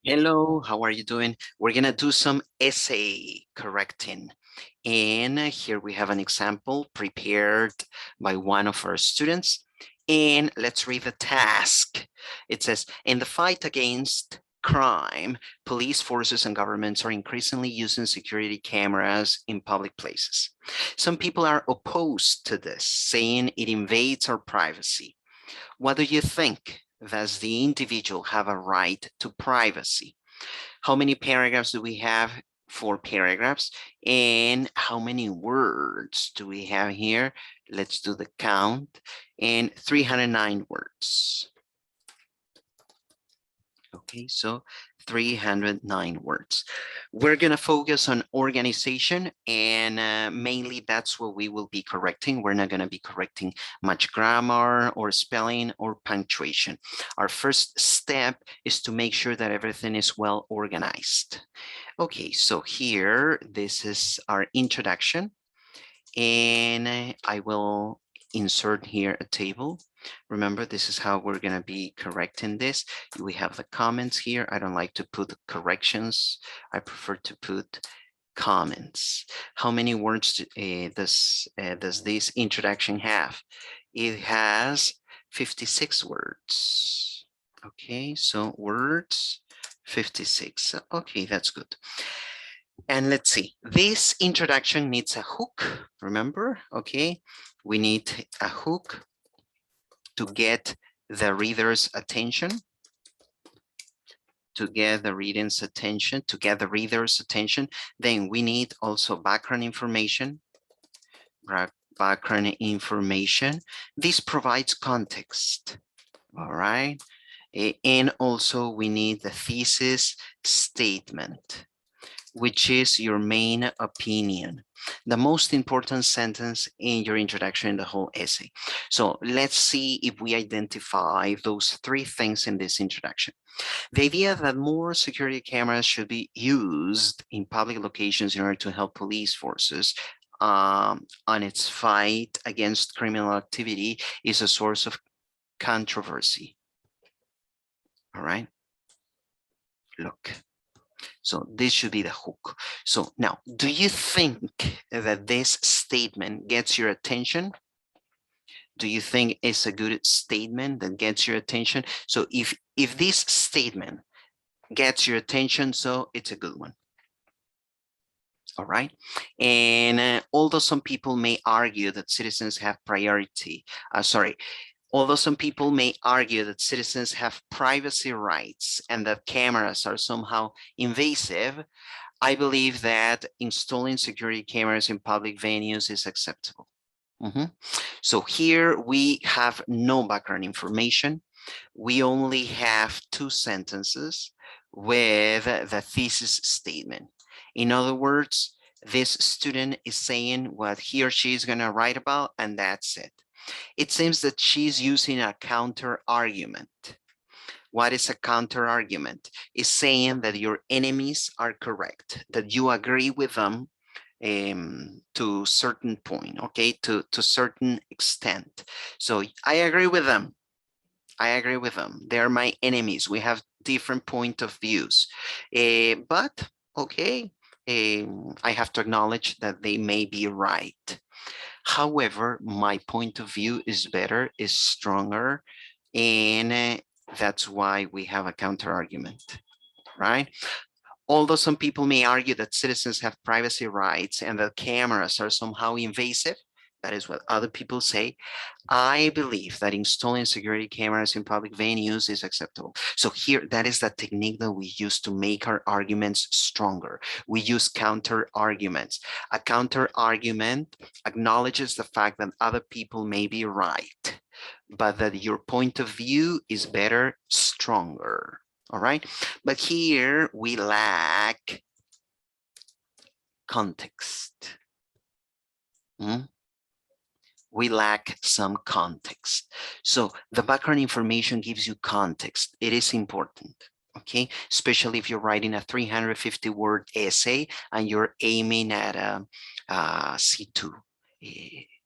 Hello, how are you doing? We're gonna do some essay correcting. And here we have an example prepared by one of our students. And let's read the task. It says, in the fight against crime, police forces and governments are increasingly using security cameras in public places. Some people are opposed to this, saying it invades our privacy. What do you think? Does the individual have a right to privacy? How many paragraphs do we have? 4 paragraphs. And how many words do we have here? Let's do the count. And 309 words. Okay, so 309 words. We're going to focus on organization, and mainly that's what we will be correcting. We're not going to be correcting much grammar or spelling or punctuation. Our first step is to make sure that everything is well organized. Okay, so here, this is our introduction, and I will insert here a table. Remember, this is how we're going to be correcting this. We have the comments here. I don't like to put corrections. I prefer to put comments. How many words does this introduction have? It has 56 words. Okay, so words 56. Okay, that's good. And let's see, this introduction needs a hook, remember? Okay, we need a hook to get the reader's attention, to get the reader's attention. Then we need also background information. This provides context, all right? And also we need the thesis statement, which is your main opinion, the most important sentence in your introduction in the whole essay. So let's see if we identify those 3 things in this introduction. The idea that more security cameras should be used in public locations in order to help police forces on its fight against criminal activity is a source of controversy. All right, look. So this should be the hook. So now, do you think that this statement gets your attention? Do you think it's a good statement that gets your attention? So if this statement gets your attention, so it's a good one. All right. And although some people may argue that citizens have although some people may argue that citizens have privacy rights and that cameras are somehow invasive, I believe that installing security cameras in public venues is acceptable. So here we have no background information. We only have 2 sentences with the thesis statement. In other words, this student is saying what he or she is going to write about, and that's it. It seems that she's using a counter argument. What is a counter argument? It's saying that your enemies are correct, that you agree with them to certain point, okay, to certain extent. So I agree with them. They're my enemies. We have different point of views, but okay, I have to acknowledge that they may be right. However, my point of view is better, is stronger, and that's why we have a counter argument, right? Although some people may argue that citizens have privacy rights and that cameras are somehow invasive, that is what other people say, I believe that installing security cameras in public venues is acceptable. So here, that is the technique that we use to make our arguments stronger. We use counter arguments. A counter argument acknowledges the fact that other people may be right, but that your point of view is better, stronger. All right, but here we lack context. We lack some context. So the background information gives you context. It is important, okay? Especially if you're writing a 350-word essay and you're aiming at a C2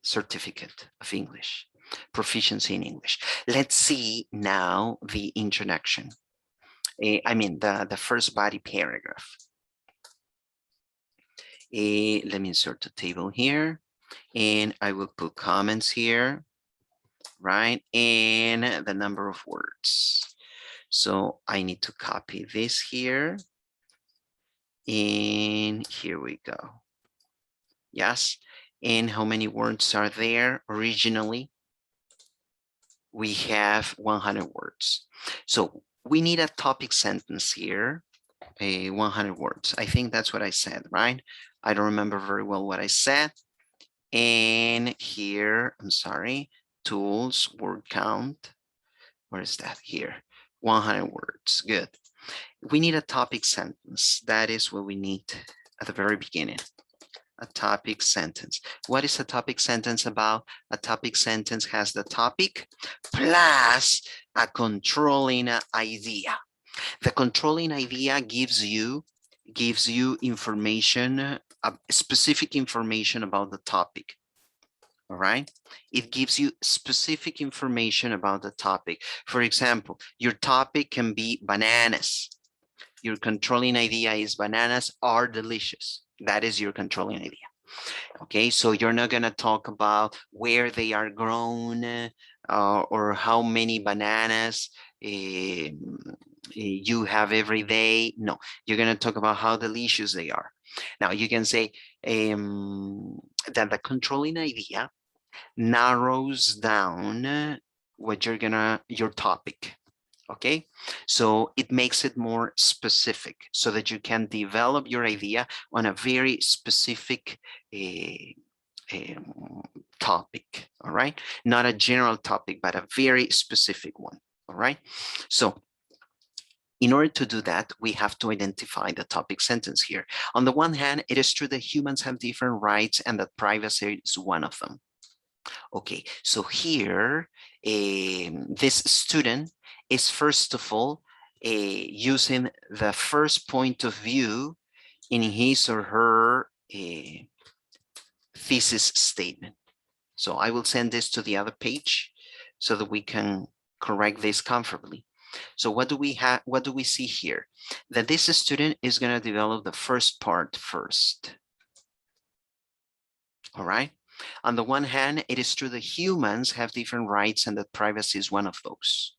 certificate of English, proficiency in English. Let's see now the introduction. I mean, the first body paragraph. Let me insert the table here, and I will put comments here, right? And the number of words. So I need to copy this here. And here we go. Yes. And how many words are there originally? We have 100 words. So we need a topic sentence here, 100 words. I think that's what I said, right? I don't remember very well what I said. And here, I'm sorry, tools, word count. Where is that? Here, 100 words. Good. We need a topic sentence. That is what we need at the very beginning. A topic sentence. What is a topic sentence about? A topic sentence has the topic plus a controlling idea. The controlling idea gives you information, specific information about the topic. All right. It gives you specific information about the topic. For example, your topic can be bananas. Your controlling idea is bananas are delicious. That is your controlling idea. Okay, so you're not going to talk about where they are grown or how many bananas you have every day. No, you're going to talk about how delicious they are. Now, you can say that the controlling idea narrows down what your topic. Okay, so it makes it more specific so that you can develop your idea on a very specific topic. All right, not a general topic, but a very specific one. All right, so in order to do that, we have to identify the topic sentence here. On the one hand, it is true that humans have different rights and that privacy is one of them. Okay, so here, this student is first of all using the first point of view in his or her thesis statement. So I will send this to the other page so that we can correct this comfortably. So what do we have? What do we see here? That this student is going to develop the first part first. All right. On the one hand, it is true that humans have different rights and that privacy is one of those.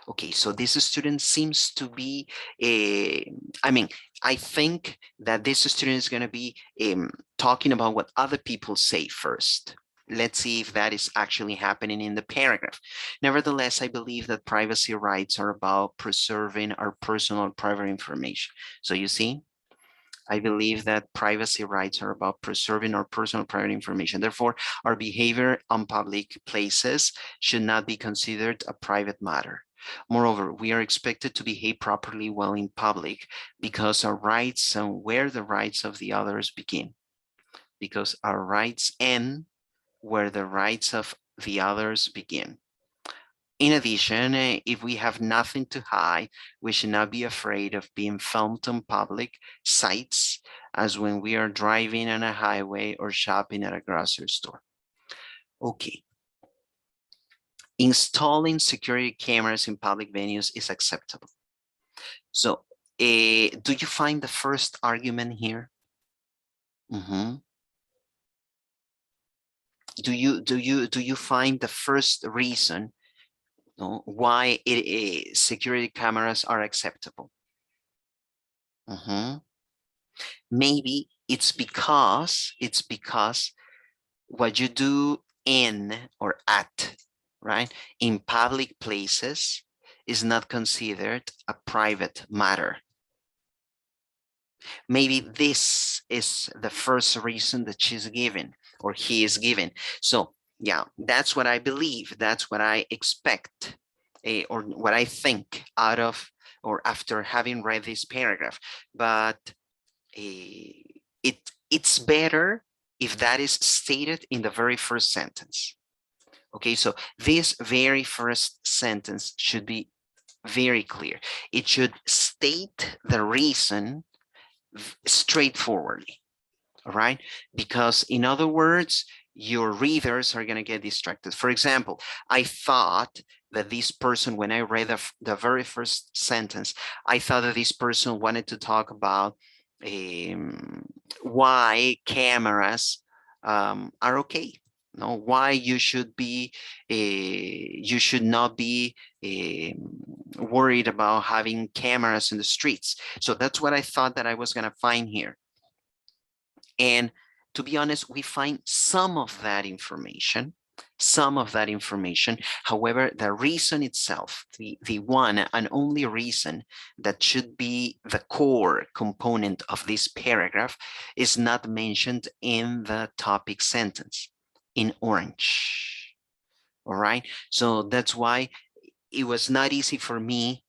Okay, so this student seems to be, I think that this student is going to be talking about what other people say first. Let's see if that is actually happening in the paragraph. Nevertheless, I believe that privacy rights are about preserving our personal private information. So you see, I believe that privacy rights are about preserving our personal private information. Therefore, our behavior on public places should not be considered a private matter. Moreover, we are expected to behave properly while in public because our rights and where the rights of the others begin. Because our rights end where the rights of the others begin. In addition, if we have nothing to hide, we should not be afraid of being filmed on public sites, as when we are driving on a highway or shopping at a grocery store. Okay. Installing security cameras in public venues is acceptable. So, do you find the first argument here? Do you find the first reason why security cameras are acceptable? Maybe it's because what you do in or at, right, in public places is not considered a private matter. Maybe this is the first reason that she's given or he is given. So yeah, that's what I believe. That's what I expect or what I think out of or after having read this paragraph. But it's better if that is stated in the very first sentence. Okay, so this very first sentence should be very clear. It should state the reason straightforwardly. All right, because in other words, your readers are going to get distracted. For example, I thought that this person, when I read the very first sentence, I thought that this person wanted to talk about why cameras are okay. No, why you should be, you should not be worried about having cameras in the streets. So that's what I thought that I was going to find here. And to be honest, we find some of that information. However, the reason itself, the one and only reason that should be the core component of this paragraph is not mentioned in the topic sentence in orange. All right. So that's why it was not easy for me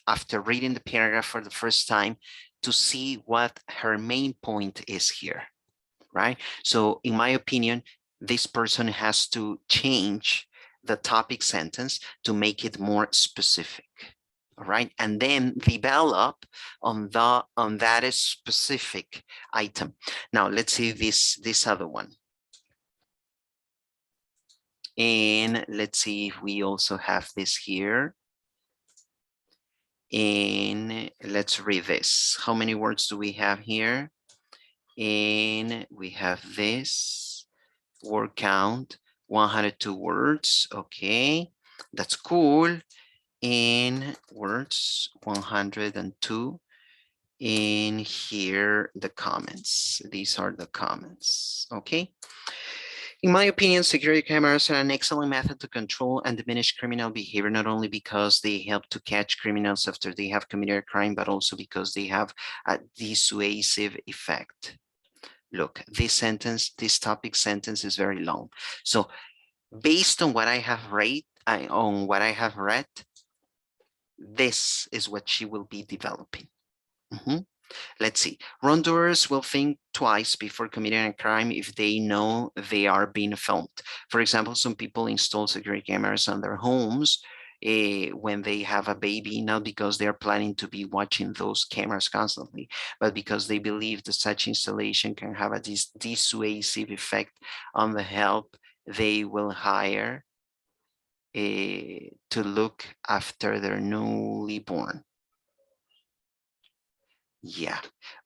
after reading the paragraph for the first time to see what her main point is here. Right? So in my opinion, this person has to change the topic sentence to make it more specific. All right, and then develop on that specific item. Now let's see this other one. And let's see if we also have this here. And let's read this. How many words do we have here? And we have this word count, 102 words. Okay, that's cool. In words, 102. In here, the comments. These are the comments. Okay. In my opinion, security cameras are an excellent method to control and diminish criminal behavior, not only because they help to catch criminals after they have committed a crime, but also because they have a dissuasive effect. Look, this topic sentence is very long. So based on what I have read, this is what she will be developing. Let's see. Wrongdoers will think twice before committing a crime if they know they are being filmed. For example, some people install security cameras on their homes when they have a baby, not because they are planning to be watching those cameras constantly, but because they believe that such installation can have a dissuasive effect on the help they will hire to look after their newly born. Yeah.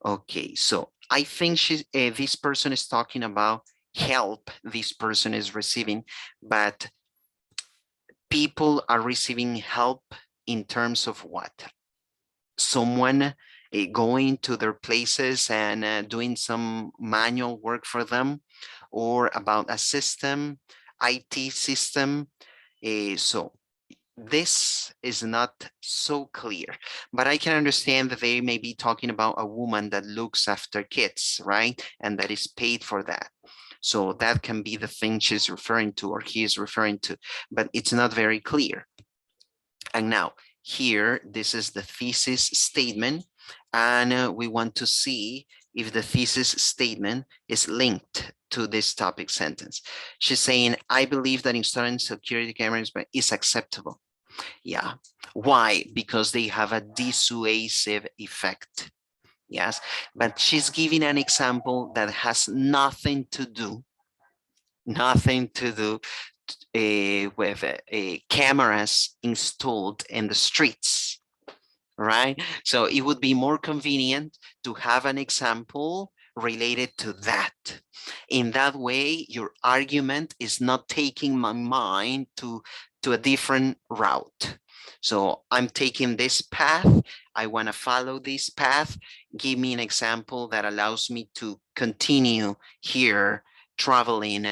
Okay. So I think this person is talking about help this person is receiving, but people are receiving help in terms of what? Someone going to their places and doing some manual work for them, or about a system, IT system. So this is not so clear, but I can understand that they may be talking about a woman that looks after kids, right? And that is paid for that. So that can be the thing she's referring to or he is referring to, but it's not very clear. And now here, this is the thesis statement, and we want to see if the thesis statement is linked to this topic sentence. She's saying, I believe that installing security cameras is acceptable. Yeah. Why? Because they have a dissuasive effect. Yes. But she's giving an example that has nothing to do with cameras installed in the streets, right? So it would be more convenient to have an example related to that. In that way, your argument is not taking my mind to a different route. So I'm taking this path. I want to follow this path. Give me an example that allows me to continue here traveling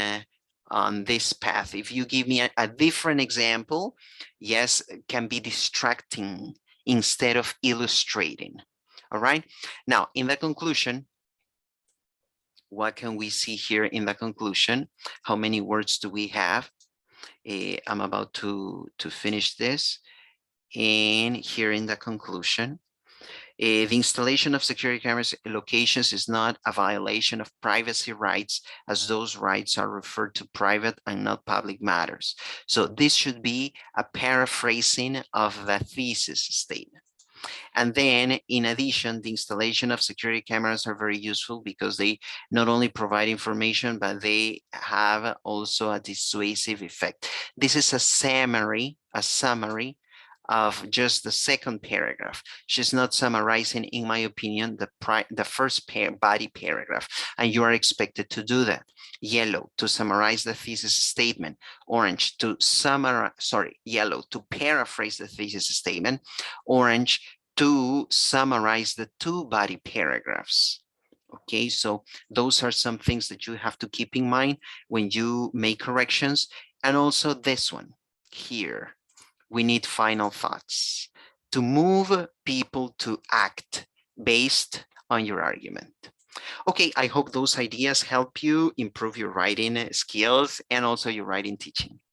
on this path. If you give me a different example, yes, it can be distracting instead of illustrating. All right. Now, in the conclusion, what can we see here in the conclusion? How many words do we have? I'm about to finish this. And here in the conclusion, the installation of security cameras in locations is not a violation of privacy rights, as those rights are referred to private and not public matters. So this should be a paraphrasing of the thesis statement. And then in addition, the installation of security cameras are very useful because they not only provide information, but they have also a dissuasive effect. This is a summary of just the second paragraph. She's not summarizing, in my opinion, the first body paragraph, and you are expected to do that. Yellow, to summarize the thesis statement. Orange, to yellow, to paraphrase the thesis statement. Orange, to summarize the two body paragraphs. Okay, so those are some things that you have to keep in mind when you make corrections. And also this one here, we need final thoughts to move people to act based on your argument. Okay, I hope those ideas help you improve your writing skills and also your writing teaching.